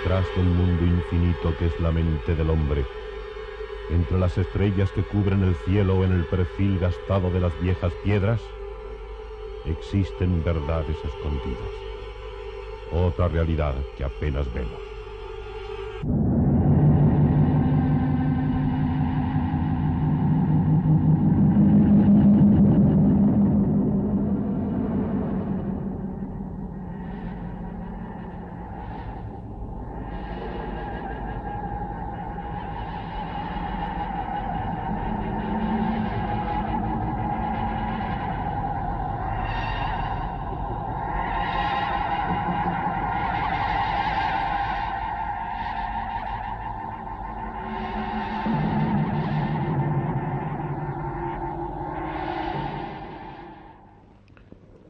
Detrás del mundo infinito que es la mente del hombre, entre las estrellas que cubren el cielo o en el perfil gastado de las viejas piedras, existen verdades escondidas, otra realidad que apenas vemos.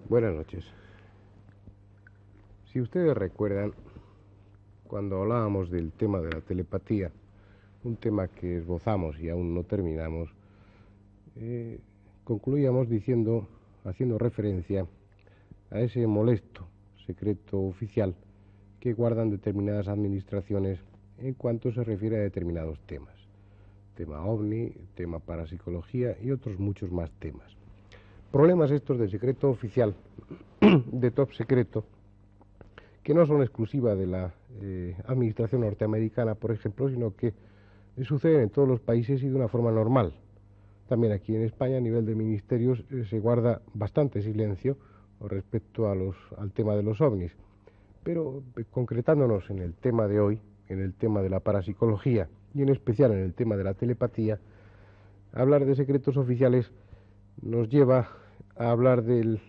Buenas noches. Si ustedes recuerdan, cuando hablábamos del tema de la telepatía, un tema que esbozamos y aún no terminamos, concluíamos haciendo referencia a ese molesto secreto oficial que guardan determinadas administraciones en cuanto se refiere a determinados temas. Tema OVNI, tema parapsicología y otros muchos más temas. Problemas estos de secreto oficial, de top secreto, que no son exclusiva de la administración norteamericana, por ejemplo, sino que suceden en todos los países y de una forma normal. También aquí en España, a nivel de ministerios, se guarda bastante silencio respecto al tema de los ovnis. Pero concretándonos en el tema de hoy, en el tema de la parapsicología y en especial en el tema de la telepatía, hablar de secretos oficiales nos lleva a hablar del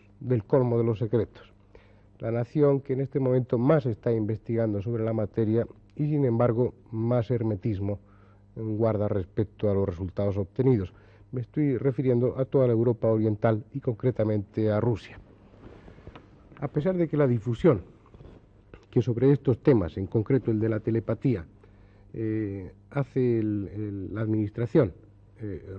colmo de los secretos. La nación que en este momento más está investigando sobre la materia y sin embargo más hermetismo guarda respecto a los resultados obtenidos. Me estoy refiriendo a toda la Europa oriental y concretamente a Rusia. A pesar de que la difusión que sobre estos temas, en concreto el de la telepatía, hace la administración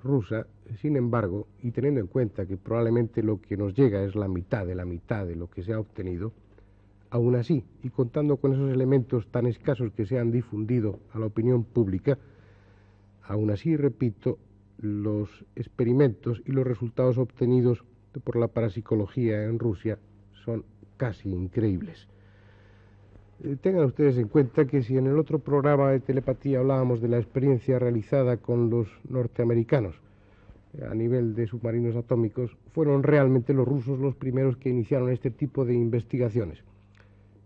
rusa, sin embargo, y teniendo en cuenta que probablemente lo que nos llega es la mitad de lo que se ha obtenido, aún así, y contando con esos elementos tan escasos que se han difundido a la opinión pública, aún así, repito, los experimentos y los resultados obtenidos por la parapsicología en Rusia son casi increíbles. Tengan ustedes en cuenta que si en el otro programa de telepatía hablábamos de la experiencia realizada con los norteamericanos a nivel de submarinos atómicos, fueron realmente los rusos los primeros que iniciaron este tipo de investigaciones.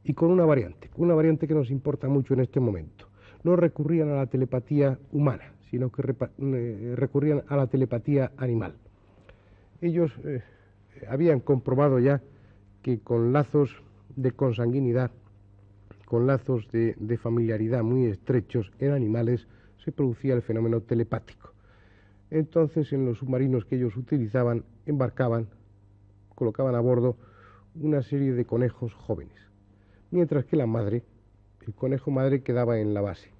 Y con una variante que nos importa mucho en este momento. No recurrían a la telepatía humana, sino que recurrían a la telepatía animal. Ellos habían comprobado ya que con lazos de consanguinidad, con lazos de familiaridad muy estrechos en animales, se producía el fenómeno telepático. Entonces, en los submarinos que ellos utilizaban, embarcaban, colocaban a bordo una serie de conejos jóvenes, mientras que el conejo madre quedaba en la base.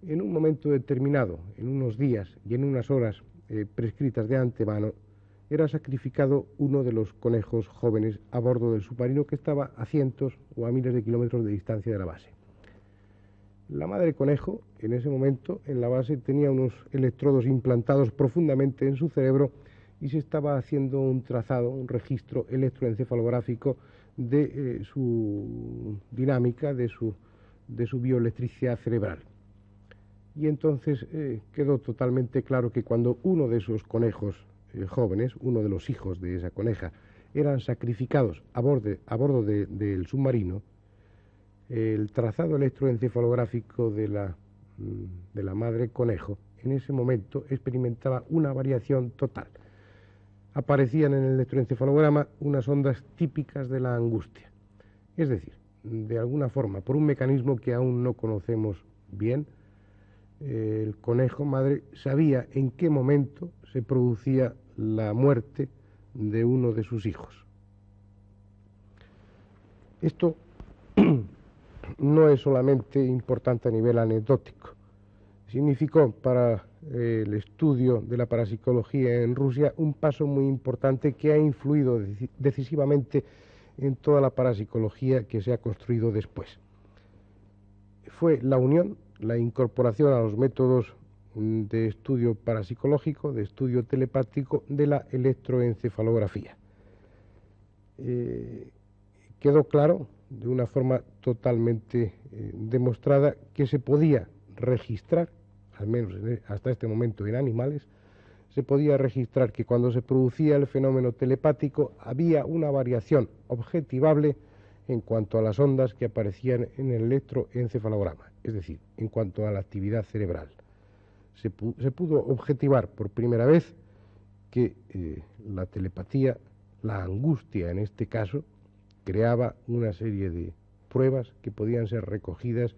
En un momento determinado, en unos días y en unas horas prescritas de antemano, era sacrificado uno de los conejos jóvenes a bordo del submarino que estaba a cientos o a miles de kilómetros de distancia de la base. La madre conejo, en ese momento, en la base, tenía unos electrodos implantados profundamente en su cerebro y se estaba haciendo un trazado, un registro electroencefalográfico de su dinámica, de su bioelectricidad cerebral. Y entonces quedó totalmente claro que cuando uno de esos conejos jóvenes, uno de los hijos de esa coneja, eran sacrificados a bordo del submarino, el trazado electroencefalográfico de la madre conejo en ese momento experimentaba una variación total. Aparecían en el electroencefalograma unas ondas típicas de la angustia. Es decir, de alguna forma, por un mecanismo que aún no conocemos bien, el conejo madre sabía en qué momento se producía la muerte de uno de sus hijos. Esto no es solamente importante a nivel anecdótico. Significó para el estudio de la parapsicología en Rusia un paso muy importante que ha influido decisivamente en toda la parapsicología que se ha construido después. fue la unión, la incorporación a los métodos de estudio parapsicológico, de estudio telepático, de la electroencefalografía. Quedó claro, de una forma totalmente demostrada, que se podía registrar, al menos hasta este momento en animales, se podía registrar que cuando se producía el fenómeno telepático había una variación objetivable en cuanto a las ondas que aparecían en el electroencefalograma, es decir, en cuanto a la actividad cerebral. Se pudo objetivar por primera vez que la telepatía, la angustia en este caso, creaba una serie de pruebas que podían ser recogidas,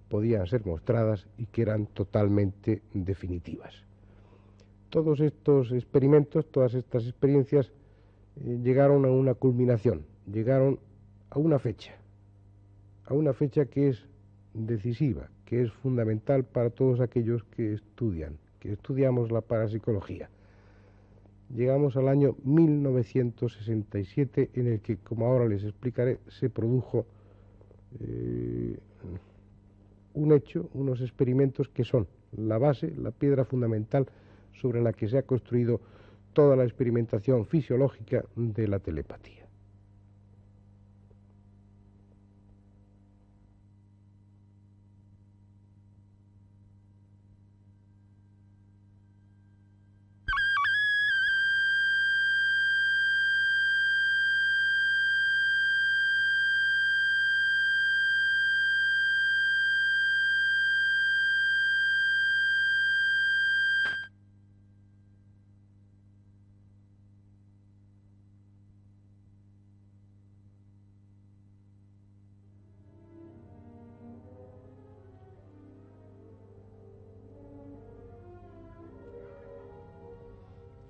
podían ser mostradas y que eran totalmente definitivas. Todos estos experimentos, todas estas experiencias llegaron a una culminación, llegaron a una fecha que es decisiva, que es fundamental para todos aquellos que estudiamos la parapsicología. Llegamos al año 1967, en el que, como ahora les explicaré, se produjo un hecho, unos experimentos que son la base, la piedra fundamental sobre la que se ha construido toda la experimentación fisiológica de la telepatía.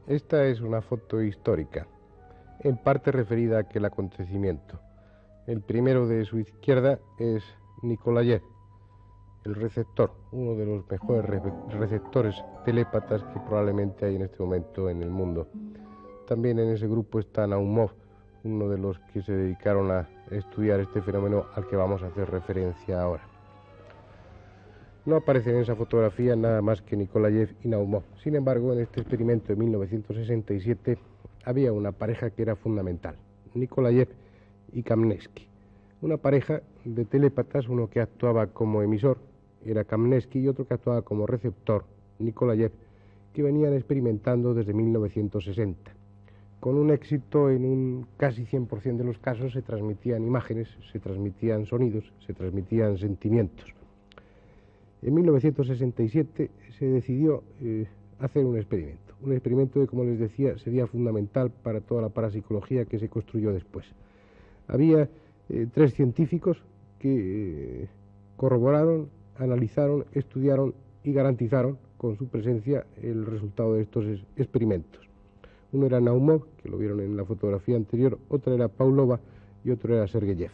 Esta es una foto histórica, en parte referida a aquel acontecimiento. El primero de su izquierda es Nikolayev, el receptor, uno de los mejores receptores telépatas que probablemente hay en este momento en el mundo. También en ese grupo está Naumov, uno de los que se dedicaron a estudiar este fenómeno al que vamos a hacer referencia ahora. No aparecen en esa fotografía nada más que Nikolayev y Naumov. Sin embargo, en este experimento de 1967 había una pareja que era fundamental, Nikolayev y Kamensky. Una pareja de telépatas, uno que actuaba como emisor, era Kamensky, y otro que actuaba como receptor, Nikolayev, que venían experimentando desde 1960. Con un éxito en un casi 100% de los casos se transmitían imágenes, se transmitían sonidos, se transmitían sentimientos. En 1967 se decidió hacer un experimento que, como les decía, sería fundamental para toda la parapsicología que se construyó después. Había 3 científicos que corroboraron, analizaron, estudiaron y garantizaron con su presencia el resultado de estos experimentos. Uno era Naumov, que lo vieron en la fotografía anterior, otra era Pavlova y otro era Sergeyev.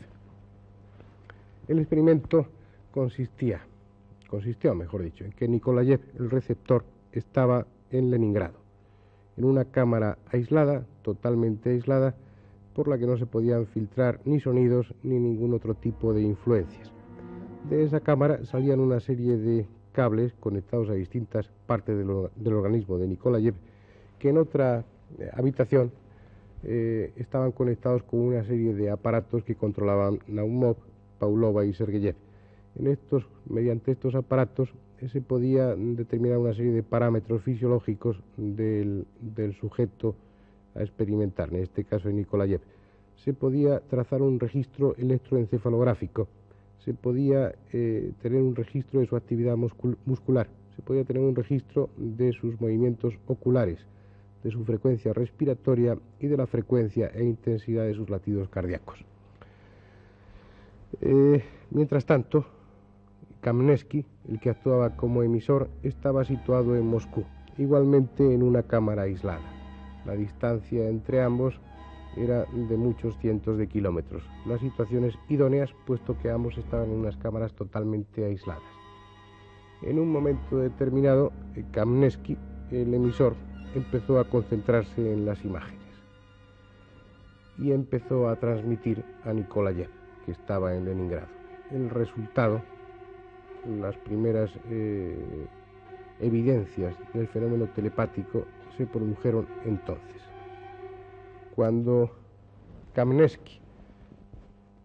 El experimento consistió, mejor dicho, en que Nikolayev, el receptor, estaba en Leningrado, en una cámara aislada, totalmente aislada, por la que no se podían filtrar ni sonidos ni ningún otro tipo de influencias. De esa cámara salían una serie de cables conectados a distintas partes del organismo de Nikolayev, que en otra habitación estaban conectados con una serie de aparatos que controlaban Naumov, Pavlova y Sergeyev. Mediante estos aparatos se podía determinar una serie de parámetros fisiológicos del sujeto a experimentar, en este caso de Nikolayev. Se podía trazar un registro electroencefalográfico, se podía tener un registro de su actividad muscular, se podía tener un registro de sus movimientos oculares, de su frecuencia respiratoria y de la frecuencia e intensidad de sus latidos cardíacos. Mientras tanto, Kamensky, el que actuaba como emisor, estaba situado en Moscú, igualmente en una cámara aislada. La distancia entre ambos era de muchos cientos de kilómetros. Las situaciones idóneas, puesto que ambos estaban en unas cámaras totalmente aisladas. En un momento determinado, Kamensky, el emisor, empezó a concentrarse en las imágenes y empezó a transmitir a Nikolayev, que estaba en Leningrado. El resultado las primeras evidencias del fenómeno telepático se produjeron entonces. Cuando Kamensky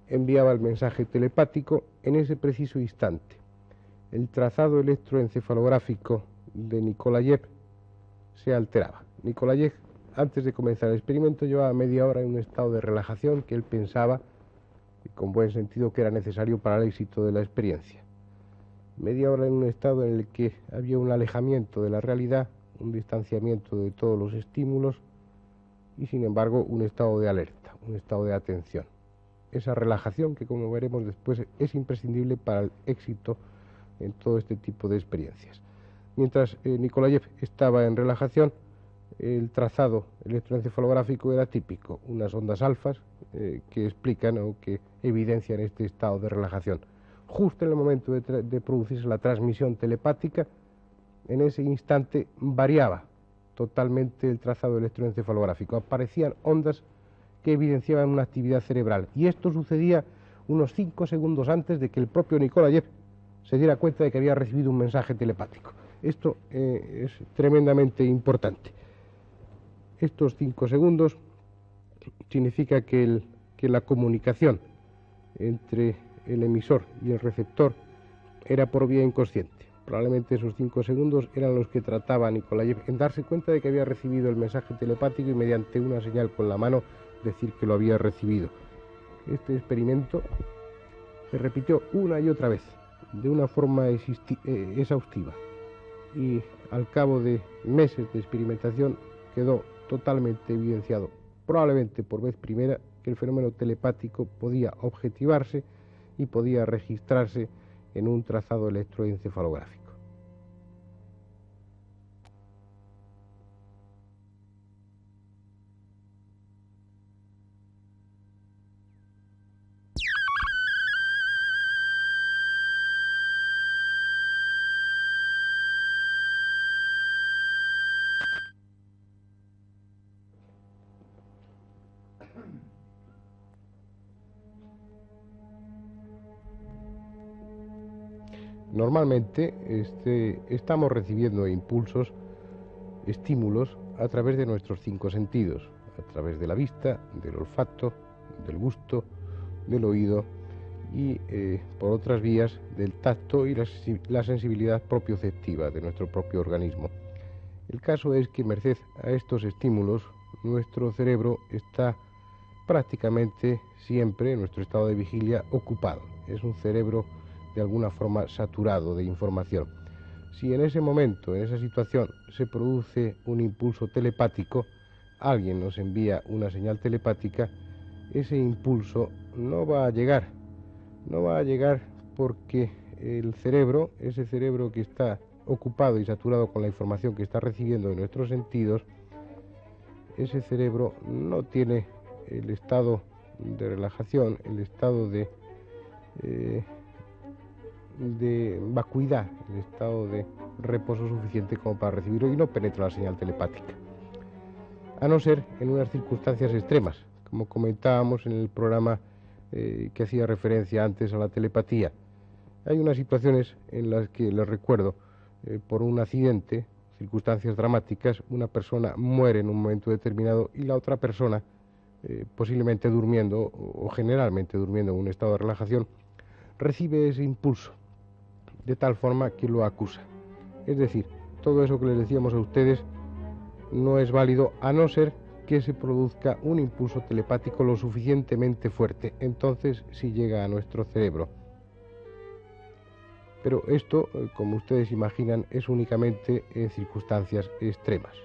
enviaba el mensaje telepático, en ese preciso instante, el trazado electroencefalográfico de Nikolayev se alteraba. Nikolayev, antes de comenzar el experimento, llevaba media hora en un estado de relajación que él pensaba, y con buen sentido, que era necesario para el éxito de la experiencia. Media hora en un estado en el que había un alejamiento de la realidad, un distanciamiento de todos los estímulos y, sin embargo, un estado de alerta, un estado de atención. Esa relajación que, como veremos después, es imprescindible para el éxito en todo este tipo de experiencias. Mientras Nikolayev estaba en relajación, el trazado electroencefalográfico era típico, unas ondas alfas que explican o que evidencian este estado de relajación. Justo en el momento de producirse la transmisión telepática, en ese instante variaba totalmente el trazado electroencefalográfico. Aparecían ondas que evidenciaban una actividad cerebral. Y esto sucedía unos 5 segundos antes de que el propio Nikolayev se diera cuenta de que había recibido un mensaje telepático. Esto es tremendamente importante. Estos 5 segundos significa que la comunicación entre el emisor y el receptor era por vía inconsciente. Probablemente esos 5 segundos eran los que trataba Nikolayev en darse cuenta de que había recibido el mensaje telepático y, mediante una señal con la mano, decir que lo había recibido. Este experimento se repitió una y otra vez, de una forma exhaustiva, y al cabo de meses de experimentación quedó totalmente evidenciado, probablemente por vez primera, que el fenómeno telepático podía objetivarse y podía registrarse en un trazado electroencefalográfico. Normalmente estamos recibiendo impulsos, estímulos, a través de nuestros 5 sentidos, a través de la vista, del olfato, del gusto, del oído y, por otras vías, del tacto y la sensibilidad propioceptiva de nuestro propio organismo. El caso es que, merced a estos estímulos, nuestro cerebro está prácticamente siempre, en nuestro estado de vigilia, ocupado. Es un cerebro de alguna forma saturado de información. Si en ese momento, en esa situación, se produce un impulso telepático, alguien nos envía una señal telepática, ese impulso no va a llegar porque el cerebro, ese cerebro que está ocupado y saturado con la información que está recibiendo de nuestros sentidos, ese cerebro no tiene el estado de relajación, el estado de vacuidad, el estado de reposo suficiente como para recibirlo, y no penetra la señal telepática. A no ser en unas circunstancias extremas, como comentábamos en el programa que hacía referencia antes a la telepatía. Hay unas situaciones en las que, les recuerdo, por un accidente, circunstancias dramáticas, una persona muere en un momento determinado y la otra persona, posiblemente durmiendo o generalmente durmiendo en un estado de relajación, recibe ese impulso de tal forma que lo acusa. Es decir, todo eso que les decíamos a ustedes no es válido a no ser que se produzca un impulso telepático lo suficientemente fuerte. Entonces sí llega a nuestro cerebro. Pero esto, como ustedes imaginan, es únicamente en circunstancias extremas.